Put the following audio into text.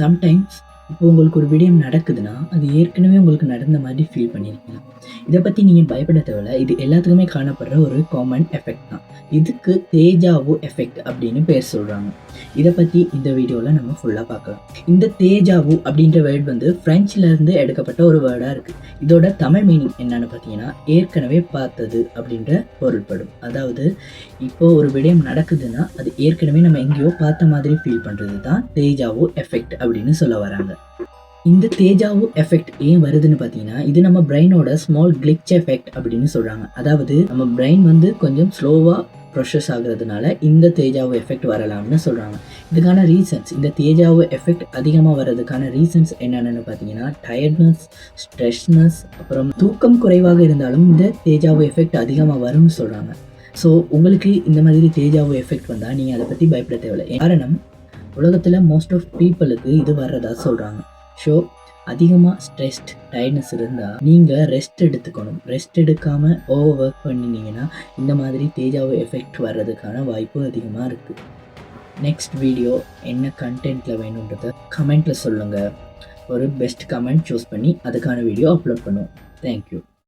Sometimes இப்போ உங்களுக்கு ஒரு விடயம் நடக்குதுன்னா, அது ஏற்கனவே உங்களுக்கு நடந்த மாதிரி ஃபீல் பண்ணியிருக்கீங்க. இத பத்தி நீங்க பயப்பட தேவையில்ல. இது எல்லாத்துக்குமே காணப்படுற ஒரு காமன் எஃபெக்ட் தான். இதுக்கு தேஜாவு எஃபெக்ட் அப்படின்னு பேர் சொல்றாங்க. இத பத்தி இந்த வீடியோல நம்ம ஃபுல்லா பார்க்கலாம். இந்த தேஜாவு அப்படின்ற வேர்ட் வந்து பிரெஞ்சுல இருந்து எடுக்கப்பட்ட ஒரு வேர்டா இருக்கு. இதோட தமிழ் மீனிங் என்னன்னு பார்த்தீங்கன்னா, ஏற்கனவே பார்த்தது அப்படின்ற பொருள்படும். அதாவது இப்போ ஒரு விடயம் நடக்குதுன்னா, அது ஏற்கனவே நம்ம எங்கேயோ பார்த்த மாதிரி ஃபீல் பண்றது தான் தேஜாவு எஃபெக்ட் அப்படின்னு சொல்ல வராங்க. இந்த தேஜாவு எஃபெக்ட் ஏன் வருதுன்னு பார்த்தீங்கன்னா, இது நம்ம பிரெயினோட ஸ்மால் கிளிட்ச் எஃபெக்ட் அப்படின்னு சொல்றாங்க. அதாவது நம்ம பிரெயின் வந்து கொஞ்சம் ஸ்லோவா ப்ரொசஸ் ஆகுறதுனால இந்த தேஜாவு எஃபெக்ட் வரலாம்னு சொல்றாங்க. இதுக்கான ரீசன்ஸ், இந்த தேஜாவு எஃபெக்ட் அதிகமாக வர்றதுக்கான ரீசன்ஸ் என்னென்னு பார்த்தீங்கன்னா, டயர்ட்னஸ், ஸ்ட்ரெஸ்னஸ், அப்புறம் தூக்கம் குறைவாக இருந்தாலும் இந்த தேஜாவு எஃபெக்ட் அதிகமாக வரும்னு சொல்றாங்க. ஸோ உங்களுக்கு இந்த மாதிரி தேஜாவு எஃபெக்ட் வந்தால் நீங்கள் அதை பற்றி பயப்பட தேவையில்லை. காரணம், உலகத்தில் மோஸ்ட் ஆஃப் பீப்புளுக்கு இது வர்றதா சொல்கிறாங்க. ஸோ அதிகமாக ஸ்ட்ரெஸ்ட், டயர்ட்னஸ் இருந்தால் நீங்கள் ரெஸ்ட் எடுத்துக்கணும். ரெஸ்ட் எடுக்காமல் ஓவர் ஒர்க் பண்ணினீங்கன்னா இந்த மாதிரி தேஜாவு எஃபெக்ட் வர்றதுக்கான வாய்ப்பு அதிகமாக இருக்குது. நெக்ஸ்ட் வீடியோ என்ன கண்டென்ட்டில் வேணுன்றதை கமெண்ட்டில் சொல்லுங்கள். ஒரு பெஸ்ட் கமெண்ட் சூஸ் பண்ணி அதுக்கான வீடியோ அப்லோட் பண்ணுவோம். தேங்க்யூ.